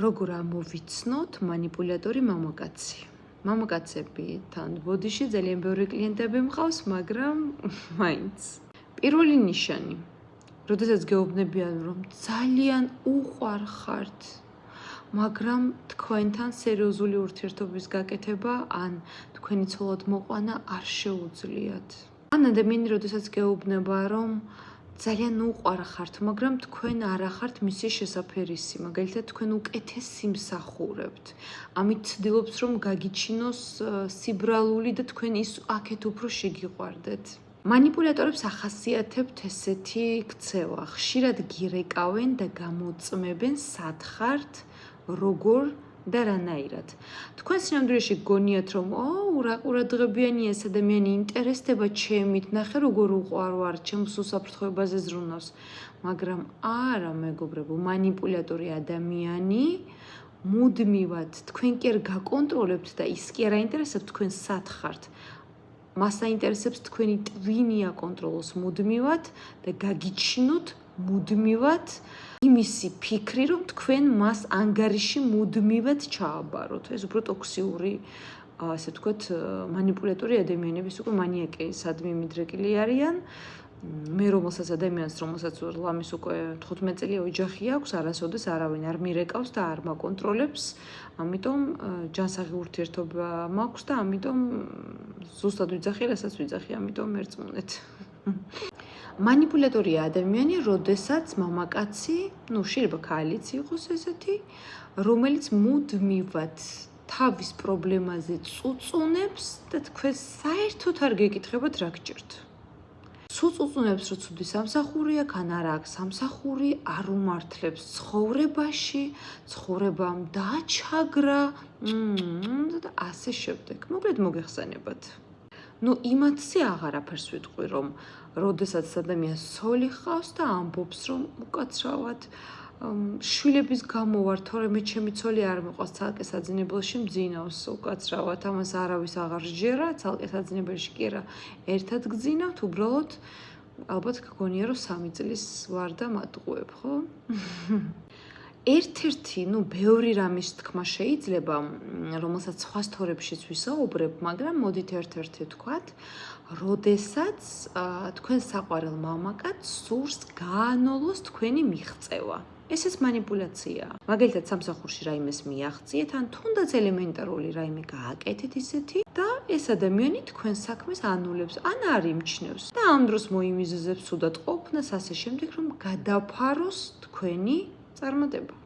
როგორ ამოვიცნოთ манипуляტორი მამაკაცი. მამაკაცები თან ბოდიში ძალიან ბევრი კლიენტები მყავს, მაგრამ მაინც. პირველი ნიშანი. როდესაც გეუბნებიან, რომ ძალიან უყვარხართ, მაგრამ თქვენთან სერიოზული ურთიერთობის გაკეთება ან თქვენი ცოლად მოყვანა არ შეუძლიათ. ან ადამიანი როდესაც გეუბნება, რომ ძალიან უყვარხართ, მაგრამ თქვენ არ ახართ მისი შესაფერისი, მაგალითად თქვენ უკეთესი მსახურებთ. ამით ცდილობს რომ გაგიჩინოს სიბრალული და თქვენ ის აქეთ უფრო შეგიყვარდეთ. манипуляტორებს ახასიათებთ ესეთი ქცევა. ხშირად გირეკავენ და გამოწმებენ სად ხართ, როგორ და რანაირად. თქვენ სინამდვილეში გგონიათ რომ რა ყურადღებიანია ეს ადამიანი ინტერესდება ჩემით, ნახე როგორ უყვარვარ, ჩემს უსაფრთხოებაზე ზრუნავს. მაგრამ არა მეგობრებო, манипуляტორი ადამიანი მუდმივად თქვენ კი არ გაკონტროლებთ და ის კი არ აინტერესებს თქვენ სად ხართ. მას აინტერესებს თქვენი ტვინი აკონტროლოს მუდმივად და გაგიჩინოთ მუდმივად იმისი ფიქრი, რომ თქვენ მას ანგარიში მუდმივად ჩააბაროთ. ეს უფრო ტოქსიური, ასე ვთქვათ, манипуляტორი ადამიანების უკვე მანიაკისადმი მიდრეკილი არიან. მე რომელსაც ადამიანს, რომელსაც ლამის უკვე 15 წელია ოჯახი აქვს, არასოდეს არავინ არ მირეკავს და არ მაკონტროლებს. ამიტომ ჯანსაღი ურთიერთობა მაქვს და ამიტომ ზუსტად ვიძახი, რასაც ვიძახი, ამიტომ ერწმუნეთ. манипуляტორი ადამიანი, როდესაც მამაკაცი, შეიძლება ქალიც იყოს ესეთი, რომელიც მუდმივად თავის პრობლემაზე წუწუნებს და თქვენ საერთოდ არ გეკითხებათ რა გჭირთ. სულ წუწუნებს, რომ ცუდი სამსახურია, ან არა აქვს სამსახური, არ უმართლებს ცხოვრებაში, ცხოვრებამ დაჩაგრა და ასე შემდეგ. მოკლედ მოგეხსენებათ. იმათზე აღარაფერს ვიტყვი, რომ როდესაც ადამიანს ცოლი ჰყავს და ამბობს, რომ უკაცრავად შვილების გამო ვარ, თორემ ჩემი ცოლი არ მიყვარს ცალკე საძინებელში მძინავს უკაცრავად, ამას არავის აღარ სჯერა, ცალკე საძინებელში კი არა, ერთად გძინავთ, უბრალოდ ალბათ გგონია, რომ 3 წლის ვარ და მატყუებ, ხო? ერთ-ერთი, ბევრი რამის თქმა შეიძლება, რომელსაც სხვა სტორებშიც ვისაუბრებ, მაგრამ მოდით ერთ-ერთი ვთქვათ, როდესაც თქვენ საყვარელ მამაკაცს სურს გაანოლოს თქვენი მიღწევა. ესეც манипуляციაა. მაგალითად, სამსახურში რაიმეს მიაღწიეთ, ან თუნდაც ელემენტარული რაიმე გააკეთეთ ისეთი და ეს ადამიანი თქვენ საქმეს ანულებს, ან არ იმჩნევს და ამ დროს მოიმიზეზებს ცუდად ყოფნას, ასე შემდეგ, რომ გადაფაროს თქვენი წარმატება.